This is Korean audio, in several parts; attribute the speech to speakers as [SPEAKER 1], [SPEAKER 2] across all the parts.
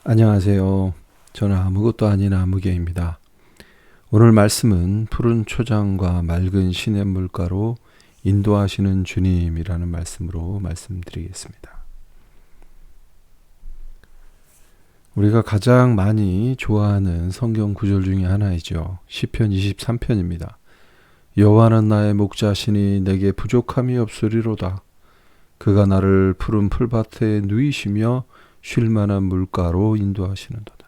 [SPEAKER 1] 안녕하세요. 저는 아무것도 아닌 아무개입니다. 오늘 말씀은 푸른 초장과 맑은 시냇물가로 인도하시는 주님이라는 말씀으로 말씀드리겠습니다. 우리가 가장 많이 좋아하는 성경 구절 중에 하나이죠. 시편 23편입니다. 여호와는 나의 목자시니 내게 부족함이 없으리로다. 그가 나를 푸른 풀밭에 누이시며 쉴만한 물가로 인도하시는도다.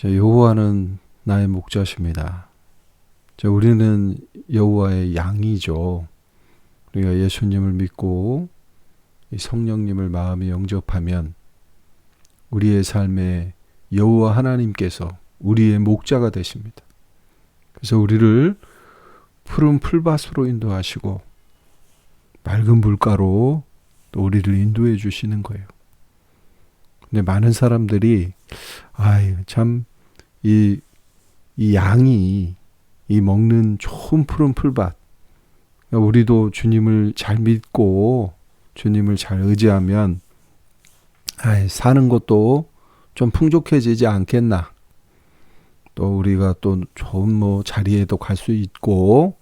[SPEAKER 1] 여호와는 나의 목자십니다. 우리는 여호와의 양이죠. 우리가 예수님을 믿고 성령님을 마음에 영접하면 우리의 삶에 여호와 하나님께서 우리의 목자가 되십니다. 그래서 우리를 푸른 풀밭으로 인도하시고 맑은 물가로 또 우리를 인도해 주시는 거예요. 근데 많은 사람들이 참 이 양이 이 먹는 좋은 푸른 풀밭, 우리도 주님을 잘 믿고 주님을 잘 의지하면 사는 것도 좀 풍족해지지 않겠나. 또 우리가 또 좋은 자리에도 갈 수 있고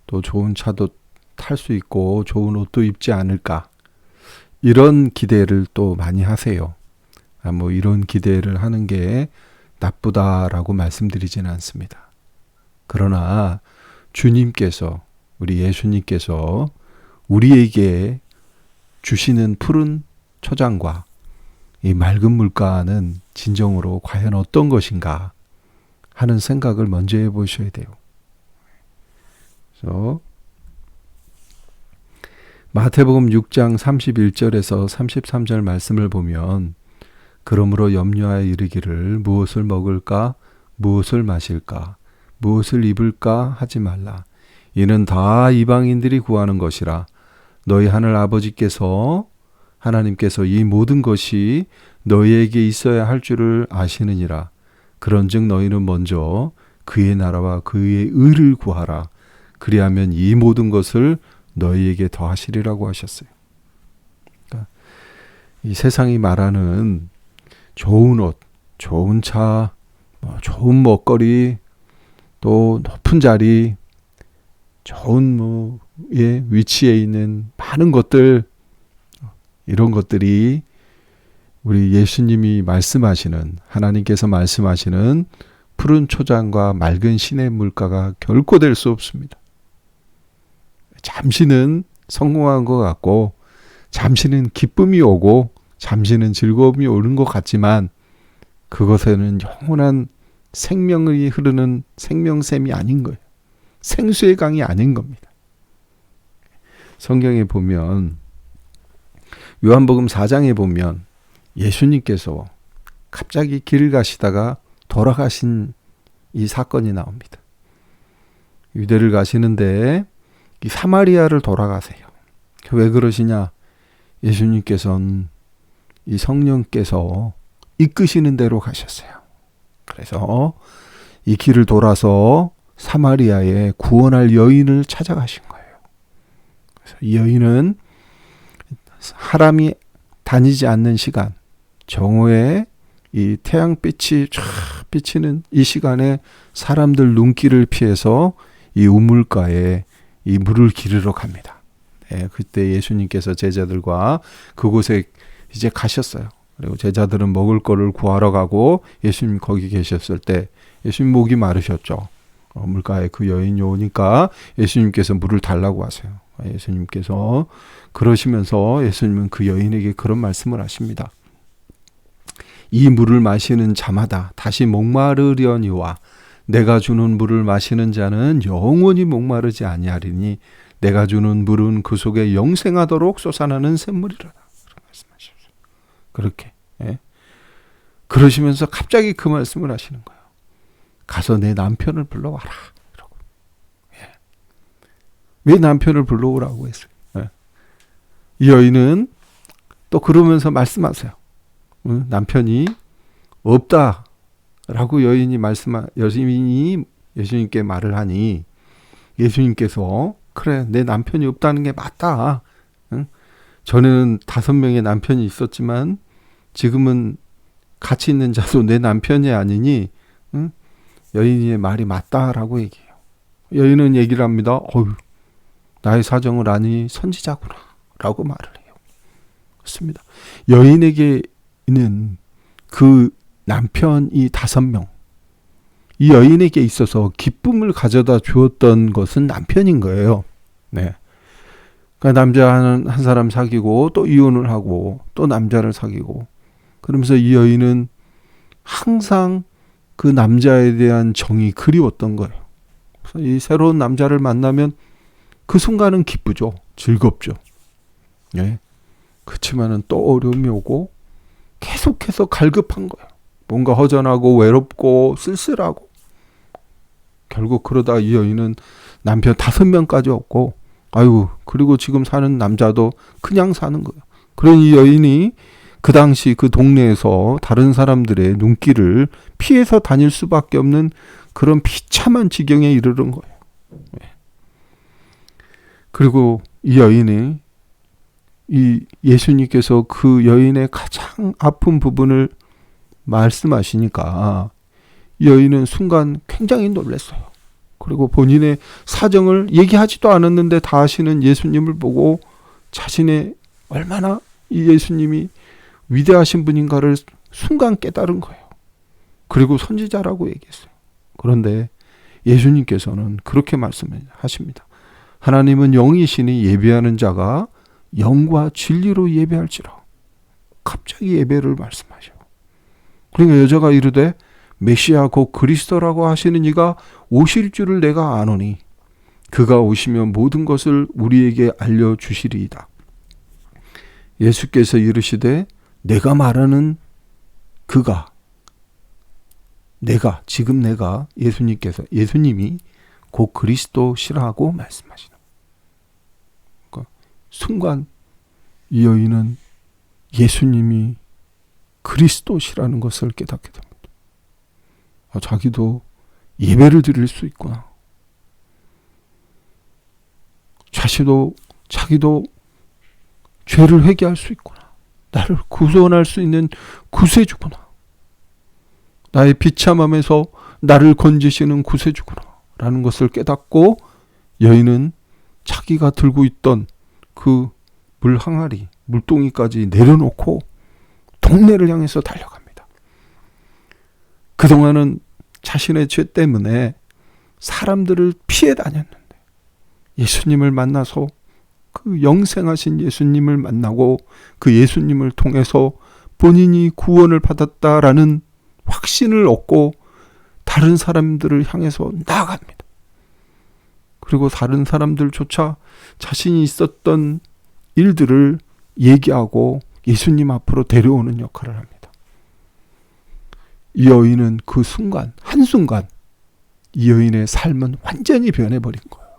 [SPEAKER 1] 또 좋은 차도 탈 수 있고 좋은 옷도 입지 않을까. 이런 기대를 또 많이 하세요. 이런 기대를 하는 게 나쁘다라고 말씀드리지는 않습니다. 그러나 주님께서, 우리 예수님께서 우리에게 주시는 푸른 초장과 이 맑은 물가는 진정으로 과연 어떤 것인가 하는 생각을 먼저 해보셔야 돼요. 그래서 마태복음 6장 31절에서 33절 말씀을 보면 그러므로 염려하여 이르기를 무엇을 먹을까 무엇을 마실까 무엇을 입을까 하지 말라. 이는 다 이방인들이 구하는 것이라. 너희 하늘 아버지께서 하나님께서 이 모든 것이 너희에게 있어야 할 줄을 아시느니라. 그런즉 너희는 먼저 그의 나라와 그의 의를 구하라. 그리하면 이 모든 것을 너희에게 더하시리라고 하셨어요. 그러니까 이 세상이 말하는 좋은 옷, 좋은 차, 좋은 먹거리, 또 높은 자리, 좋은 위치에 있는 많은 것들, 이런 것들이 우리 예수님이 말씀하시는, 하나님께서 말씀하시는 푸른 초장과 맑은 시냇 물가가 결코 될 수 없습니다. 잠시는 성공한 것 같고 잠시는 기쁨이 오고 잠시는 즐거움이 오는 것 같지만 그것에는 영원한 생명이 흐르는 생명샘이 아닌 거예요. 생수의 강이 아닌 겁니다. 성경에 보면 요한복음 4장에 보면 예수님께서 갑자기 길을 가시다가 돌아가신 이 사건이 나옵니다. 유대를 가시는데 이 사마리아를 돌아가세요. 왜 그러시냐? 예수님께서는 이 성령께서 이끄시는 대로 가셨어요. 그래서 이 길을 돌아서 사마리아에 구원할 여인을 찾아가신 거예요. 그래서 이 여인은 사람이 다니지 않는 시간, 정오에 이 태양빛이 쫙 비치는 이 시간에 사람들 눈길을 피해서 이 우물가에 이 물을 기르러 갑니다. 그때 예수님께서 제자들과 그곳에 이제 가셨어요. 그리고 제자들은 먹을 거를 구하러 가고 예수님 거기 계셨을 때 예수님 목이 마르셨죠. 물가에 그 여인이 오니까 예수님께서 물을 달라고 하세요. 예수님께서 그러시면서 예수님은 그 여인에게 그런 말씀을 하십니다. 이 물을 마시는 자마다 다시 목마르려니와 내가 주는 물을 마시는 자는 영원히 목마르지 아니하리니 내가 주는 물은 그 속에 영생하도록 솟아나는 샘물이라. 그렇게 그러시면서 갑자기 그 말씀을 하시는 거예요. 가서 내 남편을 불러와라. 이러고. 왜 남편을 불러오라고 했어요? 이 여인은 또 그러면서 말씀하세요. 남편이 없다라고 여인이 예수님께 말을 하니 예수님께서 그래 내 남편이 없다는 게 맞다. 전에는 5명의 남편이 있었지만 지금은 같이 있는 자도 내 남편이 아니니 응? 여인의 말이 맞다라고 얘기해요. 여인은 얘기를 합니다. 나의 사정을 아니 선지자구나 라고 말을 해요. 그렇습니다. 여인에게는 그 남편이 5명, 이 여인에게 있어서 기쁨을 가져다 주었던 것은 남편인 거예요. 네. 그러니까 남자 한 사람 사귀고 또 이혼을 하고 또 남자를 사귀고 그러면서 이 여인은 항상 그 남자에 대한 정이 그리웠던 거예요. 그래서 이 새로운 남자를 만나면 그 순간은 기쁘죠. 즐겁죠. 예. 그렇지만은 또 어려움이 오고 계속해서 갈급한 거예요. 뭔가 허전하고 외롭고 쓸쓸하고. 결국 그러다 이 여인은 남편 5명까지 얻고 그리고 지금 사는 남자도 그냥 사는 거예요. 그러니 이 여인이 그 당시 그 동네에서 다른 사람들의 눈길을 피해서 다닐 수밖에 없는 그런 비참한 지경에 이르는 거예요. 그리고 이 여인이 이 예수님께서 그 여인의 가장 아픈 부분을 말씀하시니까 이 여인은 순간 굉장히 놀랐어요. 그리고 본인의 사정을 얘기하지도 않았는데 다 아시는 예수님을 보고 자신의 얼마나 이 예수님이 위대하신 분인가를 순간 깨달은 거예요. 그리고 선지자라고 얘기했어요. 그런데 예수님께서는 그렇게 말씀하십니다. 하나님은 영이시니 예배하는 자가 영과 진리로 예배할지라. 갑자기 예배를 말씀하셔. 그러니까 여자가 이르되 메시아 곧 그리스도라고 하시는 이가 오실 줄을 내가 아노니 그가 오시면 모든 것을 우리에게 알려주시리이다. 예수께서 이르시되 내가 말하는 그가 지금 내가 예수님이 곧 그리스도시라고 말씀하시는. 그러니까 순간 이 여인은 예수님이 그리스도시라는 것을 깨닫게 됩니다. 자기도 예배를 드릴 수 있구나. 자기도 죄를 회개할 수 있구나. 나를 구원할 수 있는 구세주구나. 나의 비참함에서 나를 건지시는 구세주구나. 라는 것을 깨닫고 여인은 자기가 들고 있던 그 물 항아리, 물동이까지 내려놓고 동네를 향해서 달려갑니다. 그동안은 자신의 죄 때문에 사람들을 피해 다녔는데 예수님을 만나서 그 영생하신 예수님을 만나고 그 예수님을 통해서 본인이 구원을 받았다라는 확신을 얻고 다른 사람들을 향해서 나아갑니다. 그리고 다른 사람들조차 자신이 있었던 일들을 얘기하고 예수님 앞으로 데려오는 역할을 합니다. 이 여인은 그 순간, 한순간 이 여인의 삶은 완전히 변해버린 거예요.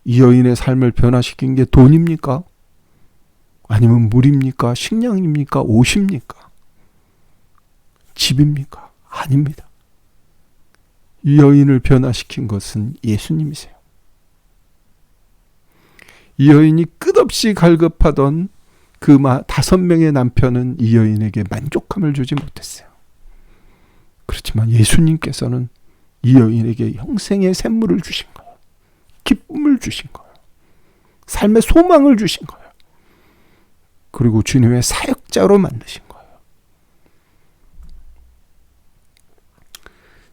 [SPEAKER 1] 이 여인의 삶을 변화시킨 게 돈입니까? 아니면 물입니까? 식량입니까? 옷입니까? 집입니까? 아닙니다. 이 여인을 변화시킨 것은 예수님이세요. 이 여인이 끝없이 갈급하던 그 5명의 남편은 이 여인에게 만족함을 주지 못했어요. 그렇지만 예수님께서는 이 여인에게 영생의 샘물을 주신 거예요. 기쁨을 주신 거예요. 삶의 소망을 주신 거예요. 그리고 주님의 사역자로 만드신 거예요.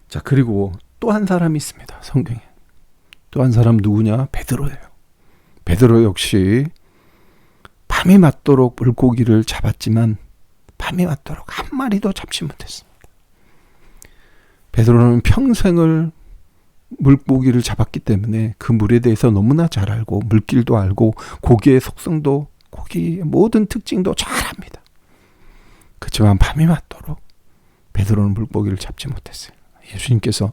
[SPEAKER 1] 자, 그리고 또 한 사람이 있습니다. 성경에. 또 한 사람 누구냐? 베드로예요. 베드로 역시 밤이 맞도록 물고기를 잡았지만 밤이 맞도록 한 마리도 잡지 못했습니다. 베드로는 평생을 물고기를 잡았기 때문에 그 물에 대해서 너무나 잘 알고 물길도 알고 고기의 속성도 고기의 모든 특징도 잘 압니다. 그렇지만 밤이 맞도록 베드로는 물고기를 잡지 못했어요. 예수님께서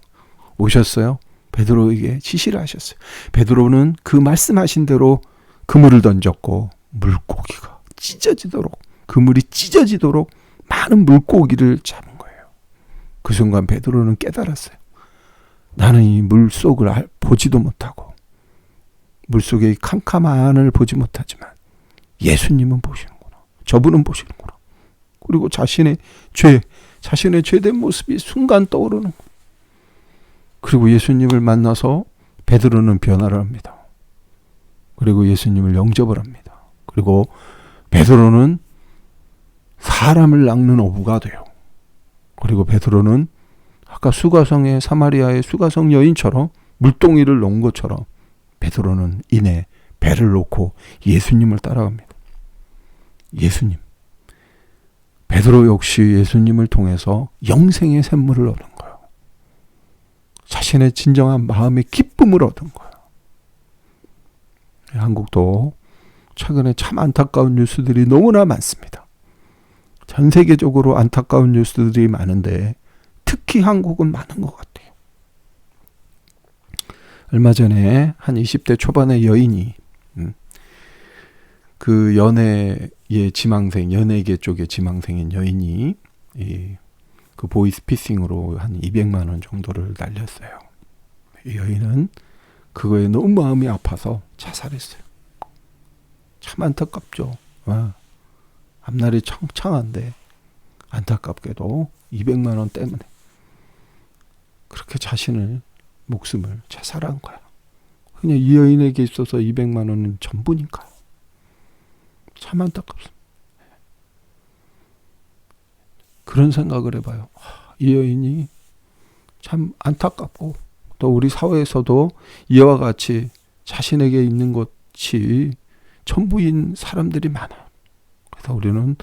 [SPEAKER 1] 오셨어요. 베드로에게 지시를 하셨어요. 베드로는 그 말씀하신 대로 그물을 던졌고 물고기가 찢어지도록, 그물이 찢어지도록 많은 물고기를 잡은 거예요. 그 순간 베드로는 깨달았어요. 나는 이 물속을 보지도 못하고 물속의 캄캄한 하늘을 보지 못하지만 예수님은 보시는구나. 저분은 보시는구나. 그리고 자신의 죄된 모습이 순간 떠오르는 거예요. 그리고 예수님을 만나서 베드로는 변화를 합니다. 그리고 예수님을 영접을 합니다. 그리고 베드로는 사람을 낚는 어부가 돼요. 그리고 베드로는 아까 수가성의 사마리아의 수가성 여인처럼 물동이를 놓은 것처럼 베드로는 이내 배를 놓고 예수님을 따라갑니다. 예수님. 베드로 역시 예수님을 통해서 영생의 샘물을 얻은 거예요. 자신의 진정한 마음의 기쁨을 얻은 거예요. 한국도 최근에 참 안타까운 뉴스들이 너무나 많습니다. 전 세계적으로 안타까운 뉴스들이 많은데 특히 한국은 많은 것 같아요. 얼마 전에 한 20대 초반의 여인이 그 연예계 쪽의 지망생인 여인이 그 보이스피싱으로 한 200만 원 정도를 날렸어요. 이 여인은 그거에 너무 마음이 아파서 자살했어요. 참 안타깝죠. 앞날이 청창한데 안타깝게도 200만 원 때문에 그렇게 자신을 목숨을 자살한 거야. 그냥 이 여인에게 있어서 200만 원은 전부니까요. 참 안타깝습니다. 그런 생각을 해봐요. 이 여인이 참 안타깝고 또 우리 사회에서도 이와 같이 자신에게 있는 것이 전부인 사람들이 많아요. 그래서 우리는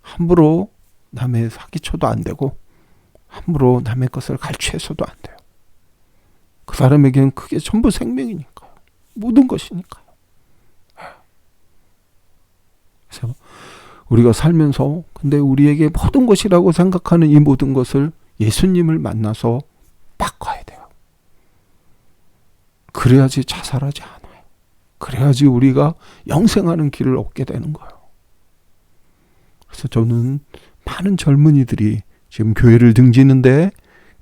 [SPEAKER 1] 함부로 남의 사기쳐도 안 되고 함부로 남의 것을 갈취해서도 안 돼요. 그 사람에게는 그게 전부 생명이니까요. 모든 것이니까요. 그래서 우리가 살면서 근데 우리에게 모든 것이라고 생각하는 이 모든 것을 예수님을 만나서 바꿔야 돼요. 그래야지 자살하지 않아요. 그래야지 우리가 영생하는 길을 얻게 되는 거예요. 그래서 저는 많은 젊은이들이 지금 교회를 등지는데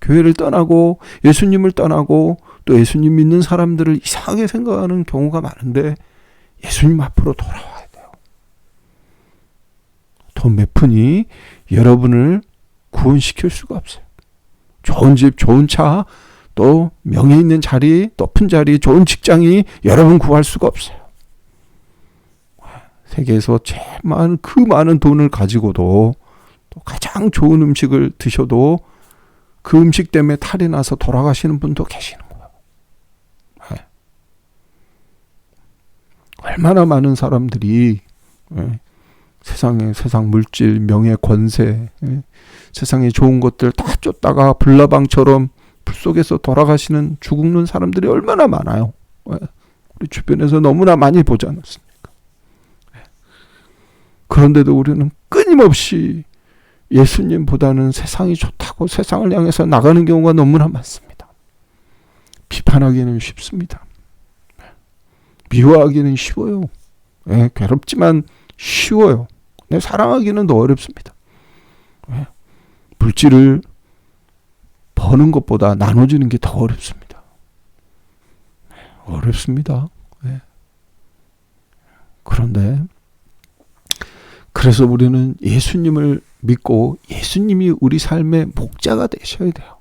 [SPEAKER 1] 교회를 떠나고 예수님을 떠나고 또 예수님 믿는 사람들을 이상하게 생각하는 경우가 많은데 예수님 앞으로 돌아와야 돼요. 돈 몇 푼이 여러분을 구원시킬 수가 없어요. 좋은 집, 좋은 차, 또 명예 있는 자리, 높은 자리, 좋은 직장이 여러분 구할 수가 없어요. 세계에서 제일 많은 그 많은 돈을 가지고도 또 가장 좋은 음식을 드셔도 그 음식 때문에 탈이 나서 돌아가시는 분도 계시는 거예요. 얼마나 많은 사람들이 세상 물질, 명예, 권세, 세상에 좋은 것들 다 쫓다가 불나방처럼 불 속에서 돌아가시는 죽는 사람들이 얼마나 많아요. 우리 주변에서 너무나 많이 보지 않았습니까? 그런데도 우리는 끊임없이 예수님보다는 세상이 좋다고 세상을 향해서 나가는 경우가 너무나 많습니다. 비판하기는 쉽습니다. 미워하기는 쉬워요. 괴롭지만 쉬워요. 사랑하기는 더 어렵습니다. 물질을 버는 것보다 나눠주는 게 더 어렵습니다. 어렵습니다. 그런데 그래서 우리는 예수님을 믿고 예수님이 우리 삶의 목자가 되셔야 돼요.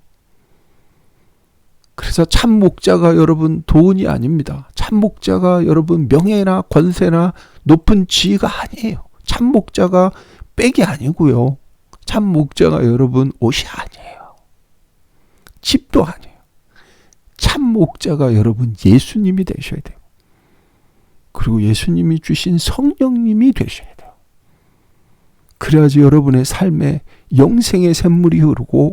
[SPEAKER 1] 그래서 참 목자가 여러분 돈이 아닙니다. 참 목자가 여러분 명예나 권세나 높은 지위가 아니에요. 참 목자가 백이 아니고요. 참 목자가 여러분 옷이 아니에요. 집도 아니에요. 참 목자가 여러분 예수님이 되셔야 돼요. 그리고 예수님이 주신 성령님이 되셔야 돼요. 그래야지 여러분의 삶에 영생의 샘물이 흐르고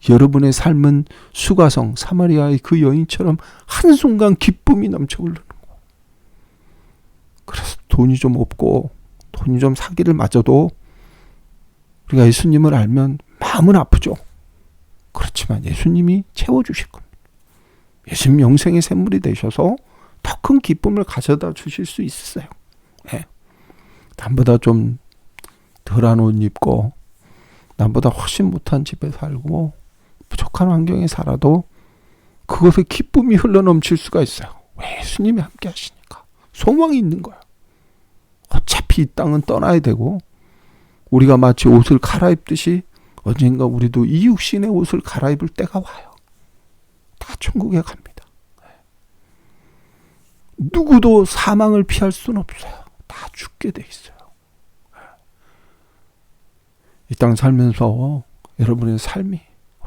[SPEAKER 1] 여러분의 삶은 수가성 사마리아의 그 여인처럼 한순간 기쁨이 넘쳐 흐르는 거예요. 그래서 돈이 좀 없고 돈이 좀 사기를 맞아도 우리가 예수님을 알면 마음은 아프죠. 그렇지만 예수님이 채워주실 겁니다. 예수님 영생의 샘물이 되셔서 더 큰 기쁨을 가져다 주실 수 있어요. 남보다 좀 덜한 옷 입고 남보다 훨씬 못한 집에 살고 부족한 환경에 살아도 그것에 기쁨이 흘러넘칠 수가 있어요. 왜? 예수님이 함께 하시니까. 소망이 있는 거예요. 어차피 이 땅은 떠나야 되고 우리가 마치 옷을 갈아입듯이 언젠가 우리도 이 육신의 옷을 갈아입을 때가 와요. 다 천국에 갑니다. 누구도 사망을 피할 수는 없어요. 다 죽게 돼 있어요. 이 땅 살면서 여러분의 삶이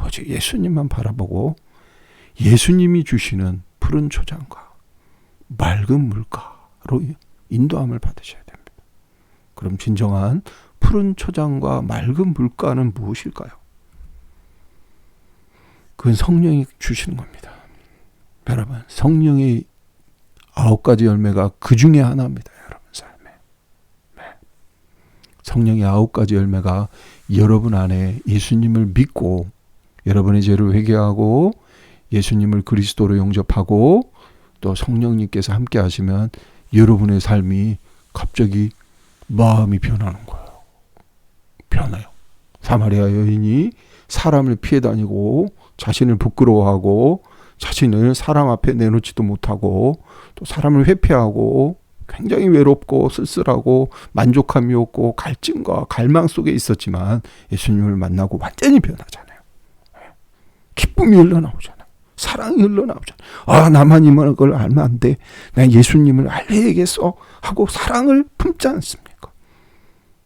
[SPEAKER 1] 오직 예수님만 바라보고 예수님이 주시는 푸른 초장과 맑은 물가로 인도함을 받으셔야 됩니다. 그럼 진정한 푸른 초장과 맑은 물가는 무엇일까요? 그건 성령이 주시는 겁니다. 여러분, 성령의 9가지 열매가 그 중에 하나입니다. 여러분 삶에. 네. 성령의 9가지 열매가 여러분 안에 예수님을 믿고 여러분의 죄를 회개하고 예수님을 그리스도로 영접하고 또 성령님께서 함께 하시면 여러분의 삶이 갑자기 마음이 변하는 거예요. 변해요. 사마리아 여인이 사람을 피해 다니고 자신을 부끄러워하고 자신을 사람 앞에 내놓지도 못하고 또 사람을 회피하고 굉장히 외롭고 쓸쓸하고 만족함이 없고 갈증과 갈망 속에 있었지만 예수님을 만나고 완전히 변하잖아요. 기쁨이 흘러나오잖아요. 사랑이 흘러나오잖아요. 아, 나만 이만한 걸 알면 안 돼. 난 예수님을 알려야겠어 하고 사랑을 품지 않습니까?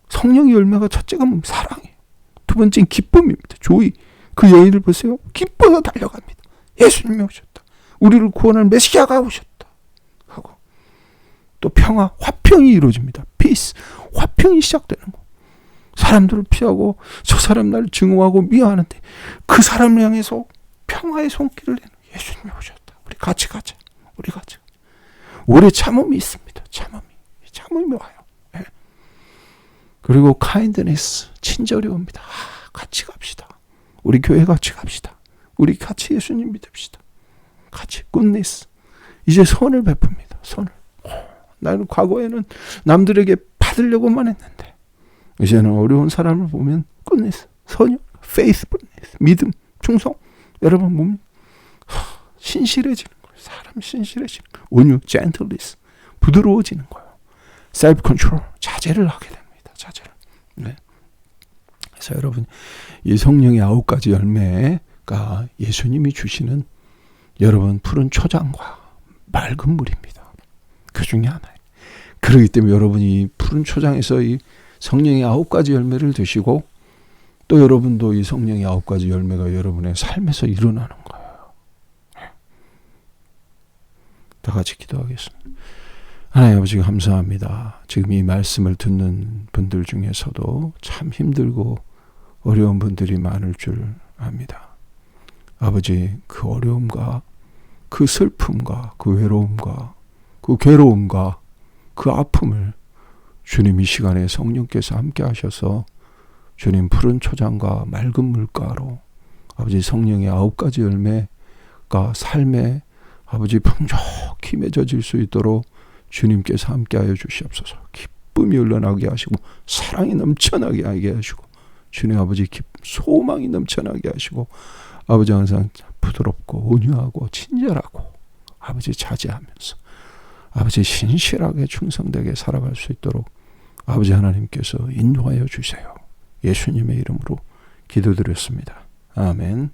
[SPEAKER 1] 성령의 열매가 첫째가 뭡니까? 사랑이에요. 두 번째는 기쁨입니다. 조이. 그 여인을 보세요. 기뻐서 달려갑니다. 예수님이 오셨다. 우리를 구원할 메시아가 오셨다. 하고 또 평화, 화평이 이루어집니다. 피스. 화평이 시작되는 거. 사람들을 피하고 저 사람 날 증오하고 미워하는데 그 사람을 향해서 평화의 손길을 내는 예수님이 오셨다. 우리 같이 가자. 우리 같이. 오래 참음이 있습니다. 참음이 와요. 네. 그리고 kindness, 친절이 옵니다. 같이 갑시다. 우리 교회 같이 갑시다. 우리 같이 예수님 믿읍시다. 같이 goodness. 이제 선을 베풉니다. 선을. 나는 과거에는 남들에게 받으려고만 했는데 이제는 어려운 사람을 보면 goodness, 선유, faithfulness, 믿음, 충성. 여러분 몸 신실해지는 거예요. 사람 신실해지는 거예요. 온유, gentleness, 부드러워지는 거예요. self-control, 자제를 하게 됩니다. 자제를. 네. 그래서 여러분 이 성령의 9가지 열매가 예수님이 주시는 여러분 푸른 초장과 맑은 물입니다. 그 중에 하나예요. 그렇기 때문에 여러분이 푸른 초장에서 이 성령의 9가지 열매를 드시고 또 여러분도 이 성령의 9가지 열매가 여러분의 삶에서 일어나는 거예요. 다 같이 기도하겠습니다. 하나님 아버지 감사합니다. 지금 이 말씀을 듣는 분들 중에서도 참 힘들고 어려운 분들이 많을 줄 압니다. 아버지 그 어려움과 그 슬픔과 그 외로움과 그 괴로움과 그 아픔을 주님 이 시간에 성령께서 함께 하셔서 주님 푸른 초장과 맑은 물가로 아버지 성령의 9가지 열매가 삶에 아버지 풍족히 맺어질 수 있도록 주님께서 함께하여 주시옵소서. 기쁨이 흘러나게 하시고 사랑이 넘쳐나게 하게 하시고 주님 아버지 소망이 넘쳐나게 하시고 아버지 항상 부드럽고 온유하고 친절하고 아버지 자제하면서 아버지 신실하게 충성되게 살아갈 수 있도록 아버지 하나님께서 인도하여 주세요. 예수님의 이름으로 기도드렸습니다. 아멘.